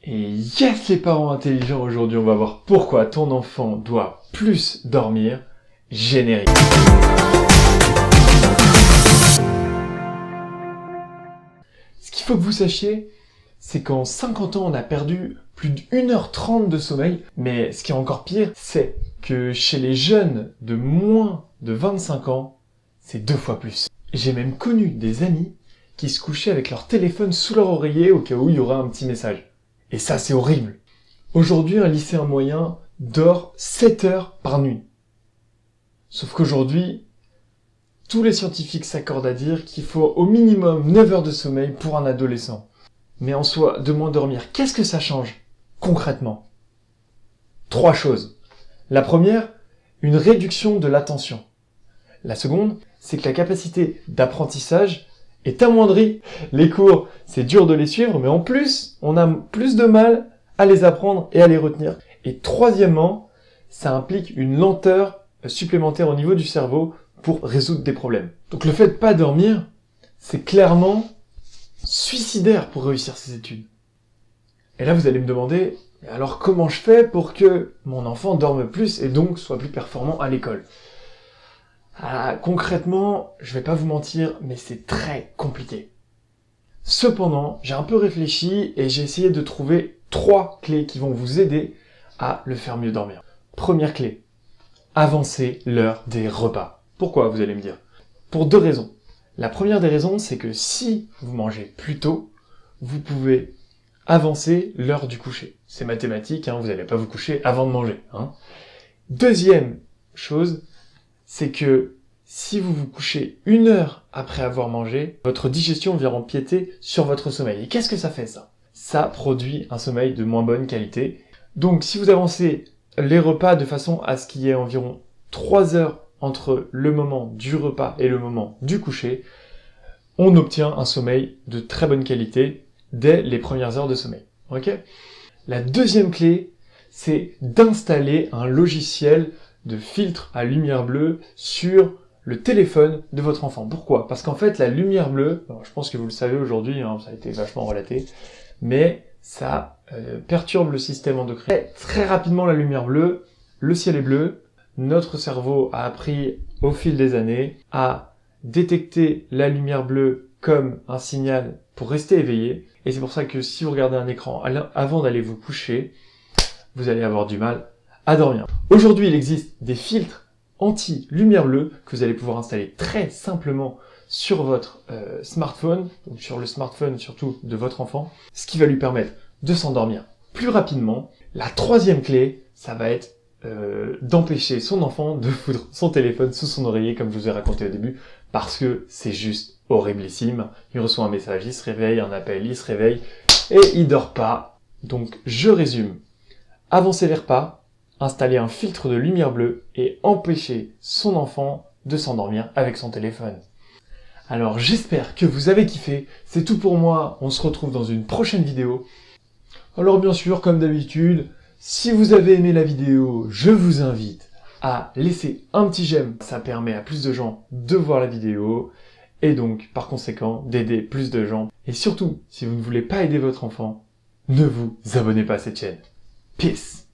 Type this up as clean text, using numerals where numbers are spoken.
Et yes les parents intelligents, aujourd'hui on va voir pourquoi ton enfant doit plus dormir. Générique. Ce qu'il faut que vous sachiez, c'est qu'en 50 ans on a perdu plus d'1h30 de sommeil, mais ce qui est encore pire, c'est que chez les jeunes de moins de 25 ans, c'est 2 fois plus. J'ai même connu des amis qui se couchaient avec leur téléphone sous leur oreiller au cas où il y aura un petit message. Et ça, c'est horrible. Aujourd'hui, un lycéen moyen dort 7 heures par nuit. Sauf qu'aujourd'hui, tous les scientifiques s'accordent à dire qu'il faut au minimum 9 heures de sommeil pour un adolescent. Mais en soi, de moins dormir, qu'est-ce que ça change concrètement? 3 choses. La première, une réduction de l'attention. La seconde, c'est que la capacité d'apprentissage est amoindrie. Les cours, c'est dur de les suivre, mais en plus, on a plus de mal à les apprendre et à les retenir. Et troisièmement, ça implique une lenteur supplémentaire au niveau du cerveau pour résoudre des problèmes. Donc le fait de pas dormir, c'est clairement suicidaire pour réussir ses études. Et là, vous allez me demander, alors comment je fais pour que mon enfant dorme plus et donc soit plus performant à l'école? Concrètement, je vais pas vous mentir, mais c'est très compliqué. Cependant, j'ai un peu réfléchi et j'ai essayé de trouver 3 clés qui vont vous aider à le faire mieux dormir. Première clé, avancer l'heure des repas. Pourquoi, vous allez me dire? Pour 2 raisons. La première des raisons, c'est que si vous mangez plus tôt, vous pouvez avancer l'heure du coucher. C'est mathématique, vous n'allez pas vous coucher avant de manger. Deuxième chose, c'est que si vous vous couchez 1 heure après avoir mangé, votre digestion vient empiéter sur votre sommeil. Et qu'est-ce que ça fait ça? Ça produit un sommeil de moins bonne qualité. Donc si vous avancez les repas de façon à ce qu'il y ait environ 3 heures entre le moment du repas et le moment du coucher, on obtient un sommeil de très bonne qualité dès les premières heures de sommeil. Ok? La deuxième clé, c'est d'installer un logiciel de filtre à lumière bleue sur le téléphone de votre enfant. Pourquoi? Parce qu'en fait, la lumière bleue, alors je pense que vous le savez aujourd'hui, ça a été vachement relaté, mais ça perturbe le système endocrinien. Très rapidement, la lumière bleue, le ciel est bleu, notre cerveau a appris au fil des années à détecter la lumière bleue comme un signal pour rester éveillé, et c'est pour ça que si vous regardez un écran avant d'aller vous coucher, vous allez avoir du mal à dormir. Aujourd'hui, il existe des filtres anti-lumière bleue que vous allez pouvoir installer très simplement sur votre smartphone, ou sur le smartphone surtout de votre enfant, ce qui va lui permettre de s'endormir plus rapidement. La troisième clé, ça va être d'empêcher son enfant de foutre son téléphone sous son oreiller, comme je vous ai raconté au début, parce que c'est juste horriblissime. Il reçoit un message, il se réveille, un appel, il se réveille, et il dort pas. Donc je résume. Avancer les repas, installer un filtre de lumière bleue et empêcher son enfant de s'endormir avec son téléphone. Alors j'espère que vous avez kiffé, c'est tout pour moi, on se retrouve dans une prochaine vidéo. Alors bien sûr, comme d'habitude, si vous avez aimé la vidéo, je vous invite à laisser un petit j'aime, ça permet à plus de gens de voir la vidéo, et donc par conséquent d'aider plus de gens. Et surtout, si vous ne voulez pas aider votre enfant, ne vous abonnez pas à cette chaîne. Peace!